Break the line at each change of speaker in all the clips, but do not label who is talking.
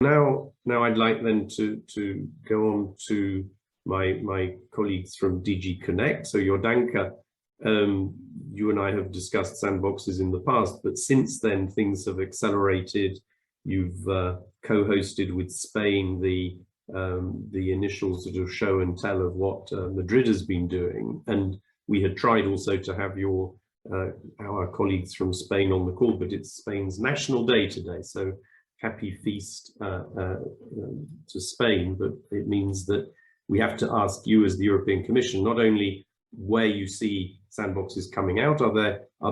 Now I'd like then to go on to my colleagues from DG Cnect. So Yordanka, you and I have discussed sandboxes in the past, but since then things have accelerated. You've co-hosted with Spain the initial sort of show and tell of what Madrid has been doing, and we had tried also to have our colleagues from Spain on the call, but it's Spain's National Day today, so happy feast to Spain. But it means that we have to ask you as the European Commission not only where you see sandboxes coming out, are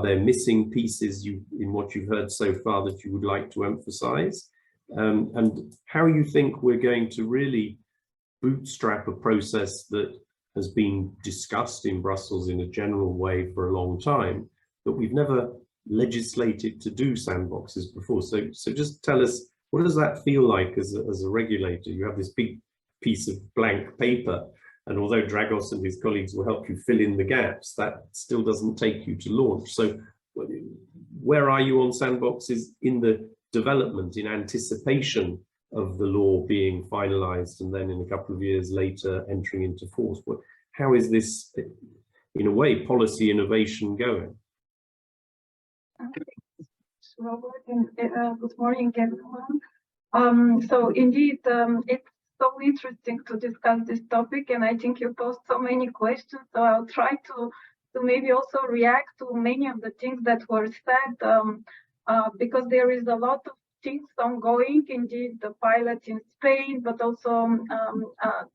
there missing pieces in what you've heard so far that you would like to emphasize, and how you think we're going to really bootstrap a process that has been discussed in Brussels in a general way for a long time, but we've never legislated to do sandboxes before. So just tell us, what does that feel like as a regulator? You have this big piece of blank paper, and although Dragos and his colleagues will help you fill in the gaps, that still doesn't take you to launch. So where are you on sandboxes in the development, in anticipation of the law being finalized and then in a couple of years later entering into force? How is this, in a way, policy innovation going?
Robert, and good morning, everyone. So indeed, it's so interesting to discuss this topic, and I think you posed so many questions, so I'll try to maybe also react to many of the things that were said, because there is a lot of things ongoing, indeed, the pilot in Spain, but also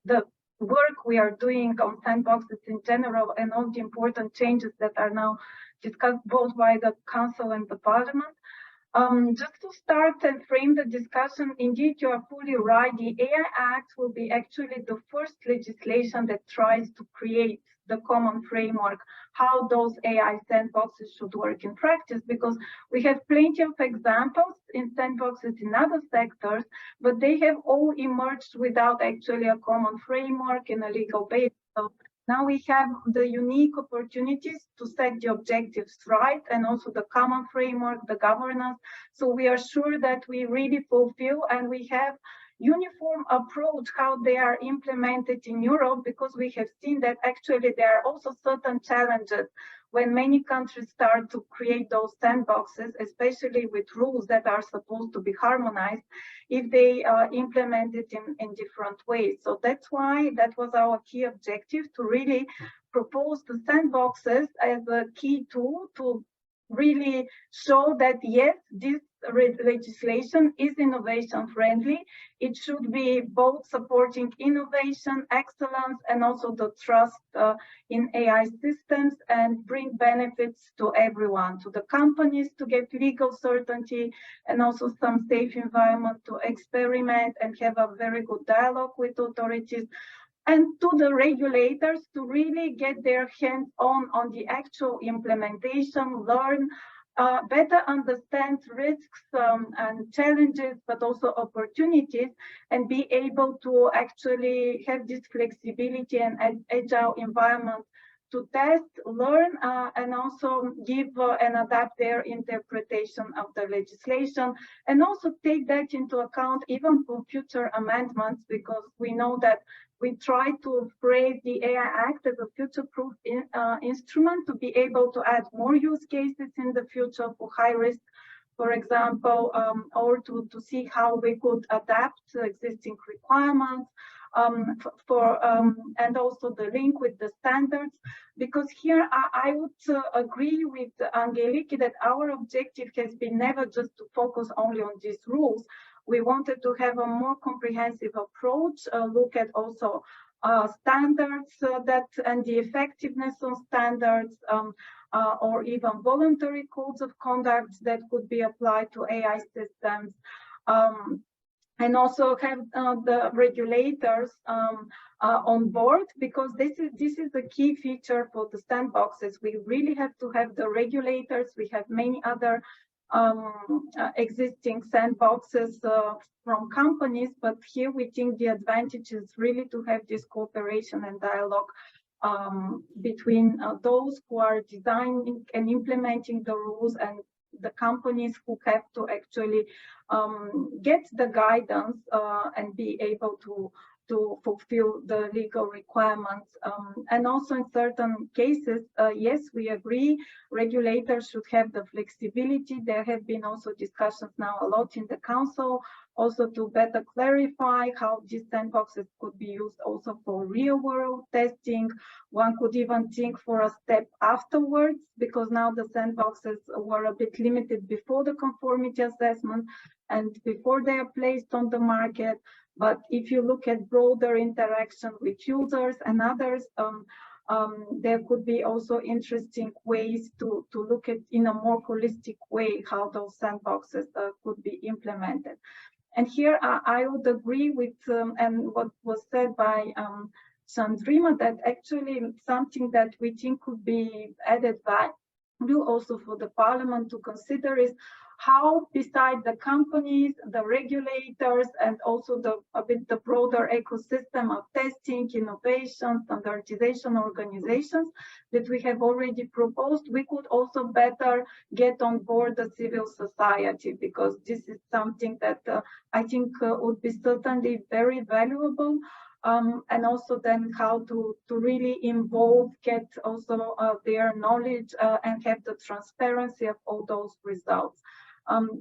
the work we are doing on sandboxes in general, and all the important changes that are now discussed both by the Council and the Parliament. Just to start and frame the discussion, indeed, you are fully right. The AI Act will be actually the first legislation that tries to create the common framework, how those AI sandboxes should work in practice, because we have plenty of examples in sandboxes in other sectors, but they have all emerged without actually a common framework and a legal basis. So now we have the unique opportunities to set the objectives right, and also the common framework, the governance. So we are sure that we really fulfill, and we have uniform approach how they are implemented in Europe, because we have seen that actually there are also certain challenges when many countries start to create those sandboxes, especially with rules that are supposed to be harmonized, if they implement it in different ways. So that's why that was our key objective, to really propose the sandboxes as a key tool to really show that yes, this legislation is innovation friendly. It should be both supporting innovation, excellence, and also the trust in AI systems, and bring benefits to everyone, to the companies to get legal certainty, and also some safe environment to experiment and have a very good dialogue with authorities, and to the regulators to really get their hands on the actual implementation, learn, better understand risks and challenges, but also opportunities, and be able to actually have this flexibility and agile environment to test, learn, and also give and adapt their interpretation of the legislation, and also take that into account even for future amendments, because we know that we try to phrase the AI Act as a future-proof instrument to be able to add more use cases in the future for high risk, for example, or to see how we could adapt to existing requirements, and also the link with the standards. Because here I would agree with Angeliki that our objective has been never just to focus only on these rules. We wanted to have a more comprehensive approach, look at also standards and the effectiveness of standards, or even voluntary codes of conduct that could be applied to AI systems, and also have the regulators on board, because this is the key feature for the sandboxes. We really have to have the regulators. We have many other existing sandboxes from companies, but here we think the advantage is really to have this cooperation and dialogue between those who are designing and implementing the rules, and the companies who have to actually get the guidance and be able to fulfill the legal requirements. And also in certain cases, yes, we agree, regulators should have the flexibility. There have been also discussions now a lot in the council, also to better clarify how these sandboxes could be used also for real world testing. One could even think for a step afterwards, because now the sandboxes were a bit limited before the conformity assessment and before they are placed on the market. But if you look at broader interaction with users and others, there could be also interesting ways to look at in a more holistic way how those sandboxes could be implemented. And here I would agree with and what was said by Sandrina, that actually something that we think could be added value also for the Parliament to consider is how, beside the companies, the regulators, and also a bit the broader ecosystem of testing, innovation, standardization organizations that we have already proposed, we could also better get on board the civil society, because this is something that I think would be certainly very valuable. And also then how to really involve, get also their knowledge and have the transparency of all those results.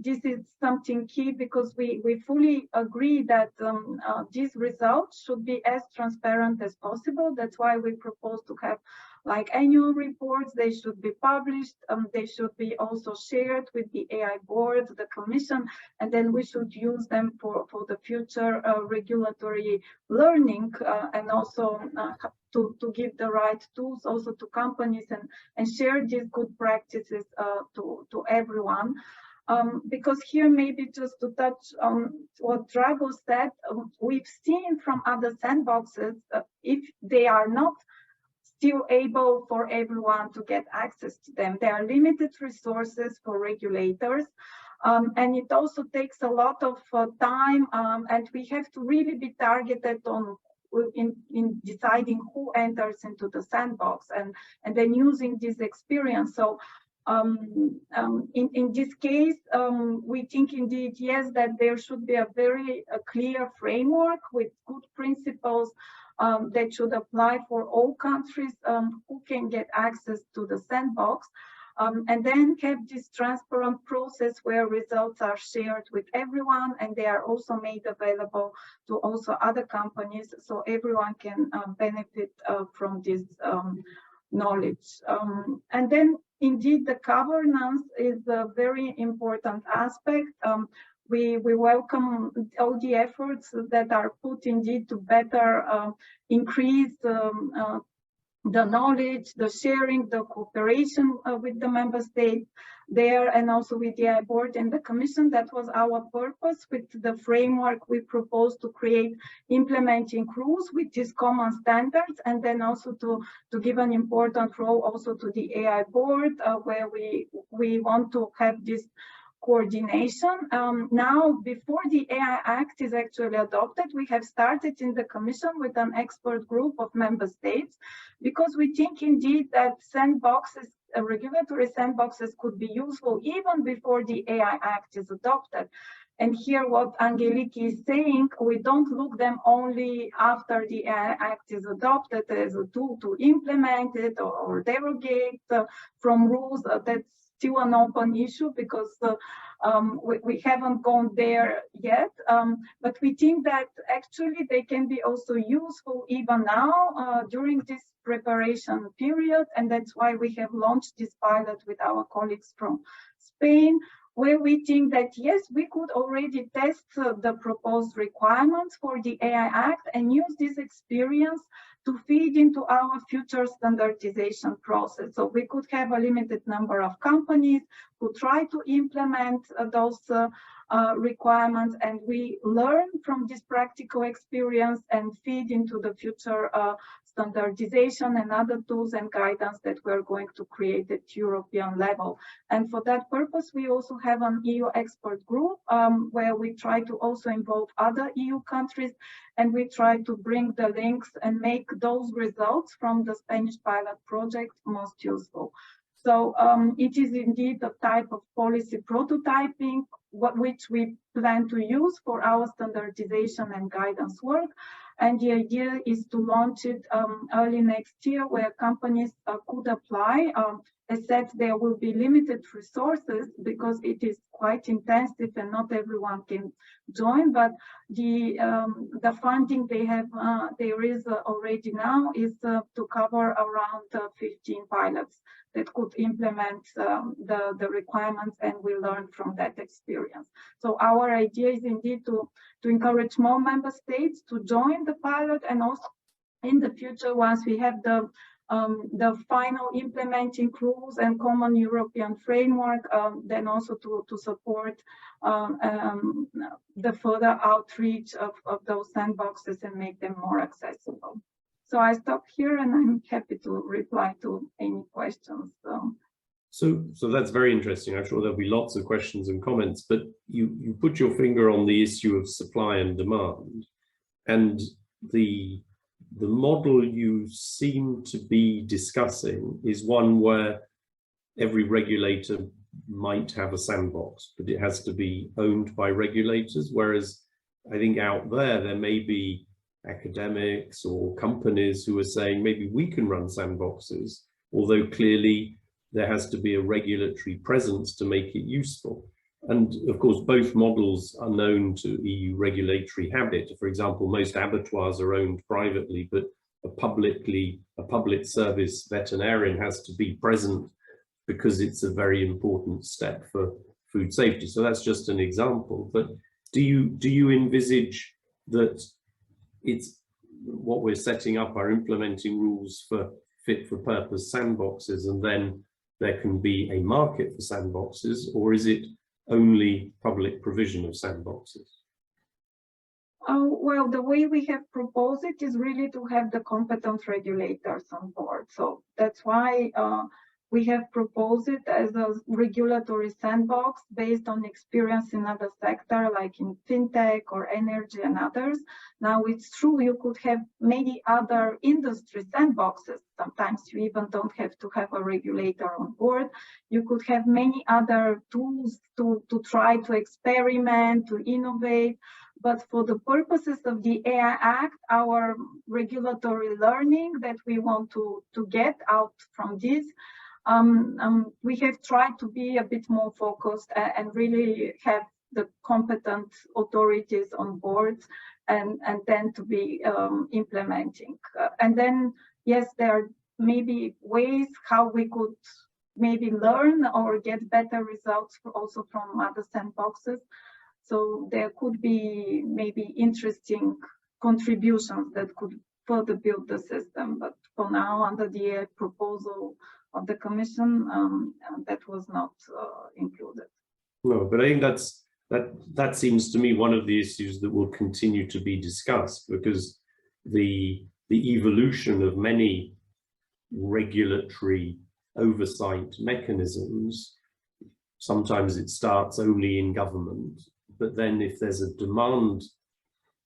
This is something key, because we fully agree that these results should be as transparent as possible. That's why we propose to have like annual reports. They should be published. They should be also shared with the AI board, the commission, and then we should use them for the future regulatory learning and also to give the right tools also to companies and share these good practices to everyone. Because here, maybe just to touch on what Drago said, we've seen from other sandboxes, if they are not still able for everyone to get access to them, there are limited resources for regulators. And it also takes a lot of time, and we have to really be targeted on in deciding who enters into the sandbox and then using this experience. So in this case, we think indeed, yes, that there should be a very clear framework with good principles that should apply for all countries who can get access to the sandbox. And then have this transparent process where results are shared with everyone, and they are also made available to also other companies, so everyone can benefit from this knowledge. And then indeed the governance is a very important aspect. We welcome all the efforts that are put indeed to better increase the knowledge, the sharing, the cooperation with the member states there, and also with the AI board and the commission. That was our purpose with the framework we proposed to create implementing rules with these common standards, and then also to give an important role also to the AI board, where we want to have this coordination. Now, before the AI Act is actually adopted, we have started in the Commission with an expert group of member states, because we think indeed that sandboxes, regulatory sandboxes could be useful even before the AI Act is adopted. And here what Angelique is saying, we don't look them only after the AI Act is adopted as a tool to implement it or derogate from rules. That's still an open issue, because we haven't gone there yet, but we think that actually they can be also useful even now during this preparation period, and that's why we have launched this pilot with our colleagues from Spain, where we think that yes, we could already test the proposed requirements for the AI Act and use this experience to feed into our future standardization process. So we could have a limited number of companies who try to implement those requirements, and we learn from this practical experience and feed into the future standardization and other tools and guidance that we're going to create at European level. And for that purpose, we also have an EU expert group where we try to also involve other EU countries, and we try to bring the links and make those results from the Spanish pilot project most useful. So it is indeed a type of policy prototyping, which we plan to use for our standardization and guidance work. And the idea is to launch it early next year, where companies could apply. As said, there will be limited resources because it is quite intensive and not everyone can join. But the funding they have, there is already now, is to cover around 15 pilots that could implement the requirements, and we learn from that experience. So our idea is indeed to encourage more member states to join the pilot, and also in the future, once we have the final implementing rules and common European framework, then also to support the further outreach of those sandboxes and make them more accessible. So I stop here, and I'm happy to reply to any questions.
So that's very interesting. I'm sure there'll be lots of questions and comments, but you put your finger on the issue of supply and demand, and the model you seem to be discussing is one where every regulator might have a sandbox, but it has to be owned by regulators, whereas I think out there may be academics or companies who are saying maybe we can run sandboxes, although clearly there has to be a regulatory presence to make it useful. And of course, both models are known to EU regulatory habit. For example, most abattoirs are owned privately, but a public service veterinarian has to be present because it's a very important step for food safety. So that's just an example. But do you envisage that it's what we're setting up are implementing rules for fit for purpose sandboxes, and then there can be a market for sandboxes, or is it only public provision of sandboxes?
Well, the way we have proposed it is really to have the competent regulators on board. So that's why we have proposed it as a regulatory sandbox based on experience in other sectors, like in fintech or energy and others. Now, it's true you could have many other industry sandboxes. Sometimes you even don't have to have a regulator on board. You could have many other tools to try to experiment, to innovate. But for the purposes of the AI Act, our regulatory learning that we want to get out from this, we have tried to be a bit more focused and really have the competent authorities on board and then to be implementing. And then, yes, there are maybe ways how we could maybe learn or get better results also from other sandboxes. So there could be maybe interesting contributions that could further build the system. But for now, under the proposal of the Commission, that was not included.
No, but I think that seems to me one of the issues that will continue to be discussed, because the evolution of many regulatory oversight mechanisms, sometimes it starts only in government, but then if there's a demand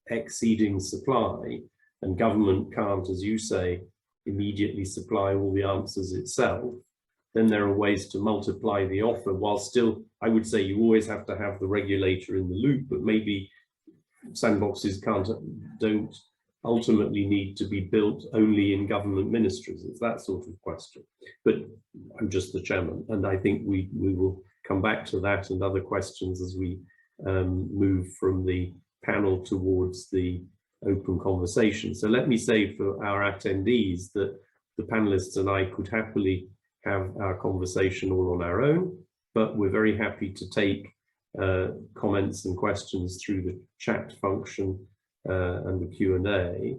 exceeding supply and government can't, as you say, immediately supply all the answers itself, then there are ways to multiply the offer, while still, I would say you always have to have the regulator in the loop, but maybe sandboxes don't ultimately need to be built only in government ministries. It's that sort of question. But I'm just the chairman, and I think we will come back to that and other questions as we move from the panel towards the open conversation. So let me say for our attendees that the panelists and I could happily have our conversation all on our own, but we're very happy to take comments and questions through the chat function and the Q&A.